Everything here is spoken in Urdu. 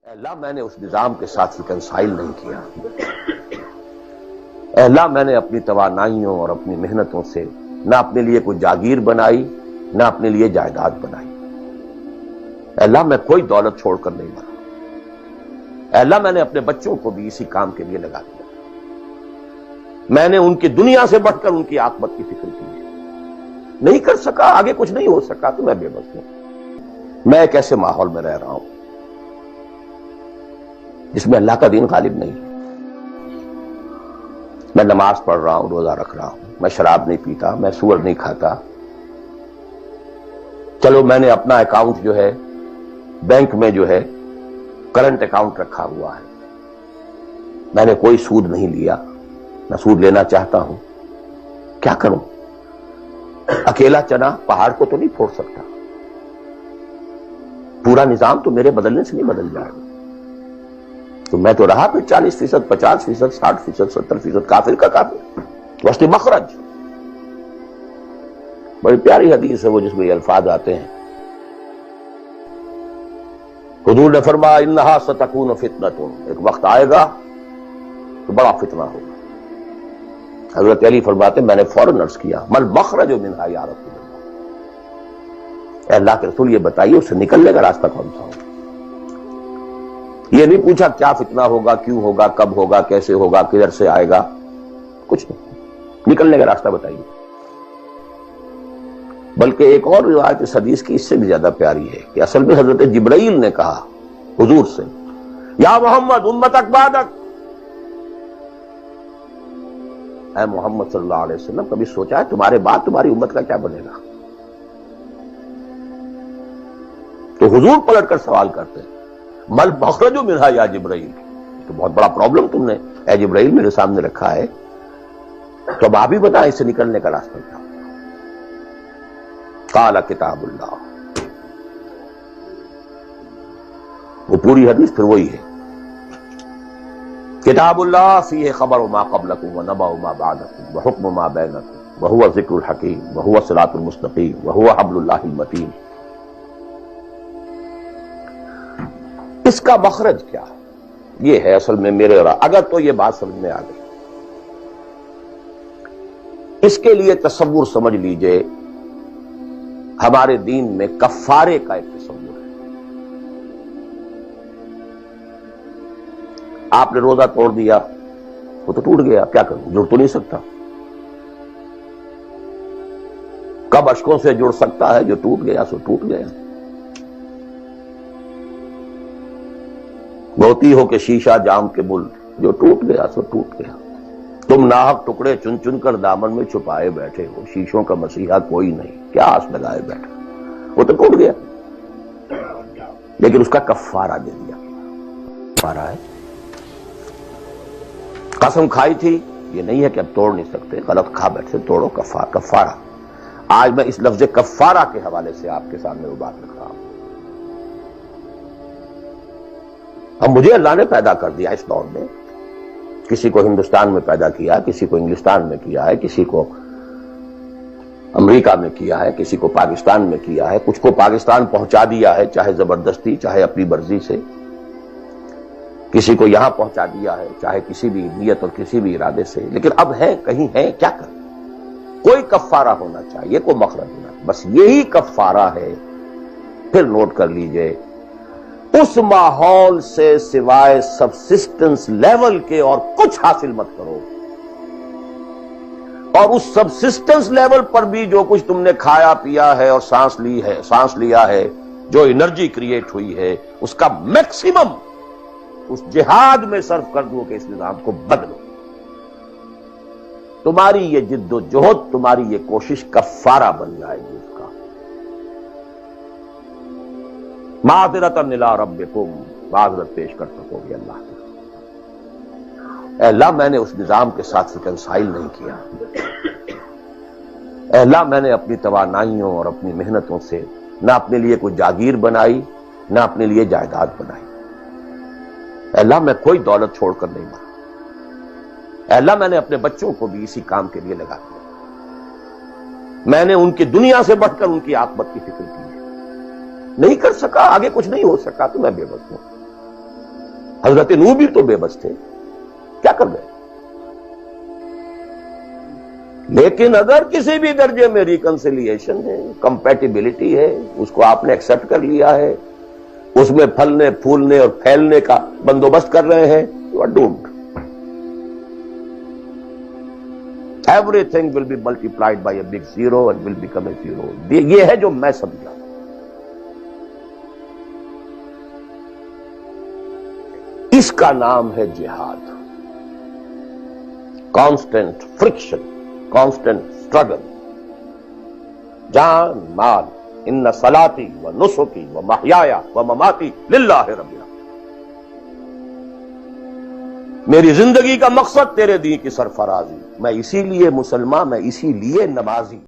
اللہ میں نے اس نظام کے ساتھ ریکنسائل نہیں کیا۔ اللہ میں نے اپنی توانائیوں اور اپنی محنتوں سے نہ اپنے لیے کوئی جاگیر بنائی نہ اپنے لیے جائیداد بنائی۔ اللہ میں کوئی دولت چھوڑ کر نہیں مرا۔ اللہ میں نے اپنے بچوں کو بھی اسی کام کے لیے لگا دیا۔ میں نے ان کی دنیا سے بڑھ کر ان کی عاقبت کی فکر کی ہے۔ نہیں کر سکا، آگے کچھ نہیں ہو سکا تو میں بے بس ہوں۔ میں ایک ایسے ماحول میں رہ رہا ہوں جس میں اللہ کا دین غالب نہیں۔ میں نماز پڑھ رہا ہوں، روزہ رکھ رہا ہوں، میں شراب نہیں پیتا، میں سور نہیں کھاتا۔ چلو میں نے اپنا اکاؤنٹ جو ہے بینک میں جو ہے کرنٹ اکاؤنٹ رکھا ہوا ہے، میں نے کوئی سود نہیں لیا، نہ سود لینا چاہتا ہوں۔ کیا کروں؟ اکیلا چنا پہاڑ کو تو نہیں پھوڑ سکتا، پورا نظام تو میرے بدلنے سے نہیں بدل جائے گا۔ تو میں تو رہا پھر 40%، 50%، 60%، 70% کافر کا کافر۔ وسط مخرج بڑی پیاری حدیث ہے وہ جس میں یہ الفاظ آتے ہیں، حضور نے فرمایا انہا ستکون فتنۃ، ایک وقت آئے گا تو بڑا فتنہ ہوگا۔ حضرت علی فرماتے میں نے فوراً عرض کیا مل مخرج منہا یا رسول اللہ، اے اللہ کے رسول یہ بتائیے اس سے نکلنے کا راستہ کون سا ہوگا؟ یہ نہیں پوچھا کیا فتنہ ہوگا، کیوں ہوگا، کب ہوگا، کیسے ہوگا، کدھر سے آئے گا، کچھ نہیں، نکلنے کا راستہ بتائیے۔ بلکہ ایک اور روایت اس حدیث کی اس سے بھی زیادہ پیاری ہے کہ اصل میں حضرت جبرائیل نے کہا حضور سے یا محمد امتک بعدک، اے محمد صلی اللہ علیہ وسلم کبھی سوچا ہے تمہارے بعد تمہاری امت کا کیا بنے گا؟ تو حضور پلٹ کر سوال کرتے ہیں مل مخرج منہا یا جبرائیل، تو بہت بڑا پرابلم تم نے اے جبرائیل میرے سامنے رکھا ہے، تو اب آپ ہی بتائیں اس سے نکلنے کا راستہ کیا؟ قال کتاب اللہ، وہ پوری حدیث پھر وہی ہے، کتاب اللہ فیہ خبر ما قبلکم ونبأ ما بعدکم وحکم ما بینکم وہو ذکر الحکیم وہو الصراط المستقیم وہو حبل اللہ المتین۔ اس کا مخرج کیا یہ ہے اصل میں میرے اور اگر تو یہ بات سمجھ میں آ گئی، اس کے لیے تصور سمجھ لیجئے ہمارے دین میں کفارے کا ایک تصور ہے۔ آپ نے روزہ توڑ دیا وہ تو ٹوٹ گیا، کیا کروں؟ جڑ تو نہیں سکتا۔ کب اشکوں سے جڑ سکتا ہے؟ جو ٹوٹ گیا سو ٹوٹ گیا۔ موتی ہو کہ شیشہ جام کے بل، جو ٹوٹ گیا سو ٹوٹ گیا۔ تم ناحق ٹکڑے چن چن کر دامن میں چھپائے بیٹھے ہو، شیشوں کا مسیحا کوئی نہیں، کیا آس لگائے بیٹھے، وہ تو ٹوٹ گیا، لیکن اس کا کفارہ دے دیا۔ کفارہ ہے، قسم کھائی تھی یہ نہیں ہے کہ اب توڑ نہیں سکتے، غلط کھا بیٹھے، توڑو کفارہ۔ آج میں اس لفظ کفارہ کے حوالے سے آپ کے سامنے وہ بات رکھ رہا ہوں۔ اب مجھے اللہ نے پیدا کر دیا اس دور میں، کسی کو ہندوستان میں پیدا کیا، کسی کو انگلستان میں کیا ہے، کسی کو امریکہ میں کیا ہے، کسی کو پاکستان میں کیا ہے، کچھ کو پاکستان پہنچا دیا ہے چاہے زبردستی چاہے اپنی مرضی سے، کسی کو یہاں پہنچا دیا ہے چاہے کسی بھی نیت اور کسی بھی ارادے سے، لیکن اب ہے کہیں ہے، کیا کریں؟ کوئی کفارہ ہونا چاہیے، کوئی مخرج ہونا، بس یہی کفارہ ہے۔ پھر نوٹ کر لیجئے اس ماحول سے سوائے سبسسٹنس لیول کے اور کچھ حاصل مت کرو، اور اس سبسسٹنس لیول پر بھی جو کچھ تم نے کھایا پیا ہے اور سانس لیا ہے، جو انرجی کریٹ ہوئی ہے، اس کا میکسیمم اس جہاد میں صرف کر دو کہ اس نظام کو بدلو۔ تمہاری یہ جد و جہد، تمہاری یہ کوشش کفارہ بن جائے گی اس کا۔ معذرۃ الی ربکم، معذرت پیش کر سکو گے اللہ کی۔ اے اللہ میں نے اس نظام کے ساتھ ریکنسائل نہیں کیا۔ اے اللہ میں نے اپنی توانائیوں اور اپنی محنتوں سے نہ اپنے لیے کوئی جاگیر بنائی نہ اپنے لیے جائیداد بنائی۔ اے اللہ میں کوئی دولت چھوڑ کر نہیں مرا۔ اے اللہ میں نے اپنے بچوں کو بھی اسی کام کے لیے لگا دیا۔ میں نے ان کی دنیا سے بڑھ کر ان کی عاقبت کی فکر کی ہے۔ نہیں کر سکا، آگے کچھ نہیں ہو سکا تو میں بے بس ہوں۔ حضرت نوح بھی تو بے بس تھے، کیا کر گئے؟ لیکن اگر کسی بھی درجے میں ریکنسیلیشن ہے، کمپیٹیبلٹی ہے، اس کو آپ نے ایکسپٹ کر لیا ہے، اس میں پھلنے پھولنے اور پھیلنے کا بندوبست کر رہے ہیں، you are doomed. Everything will be multiplied by a big zero and will become a zero. یہ ہے جو میں سمجھا. اس کا نام ہے جہاد. Constant friction, constant struggle. جان مال، ان صلاتی و نسکی و محیای و مماتی للہ رب العالمین. میری زندگی کا مقصد تیرے دین کی سرفرازی. میں اسی لیے مسلمان، میں اسی لیے نمازی.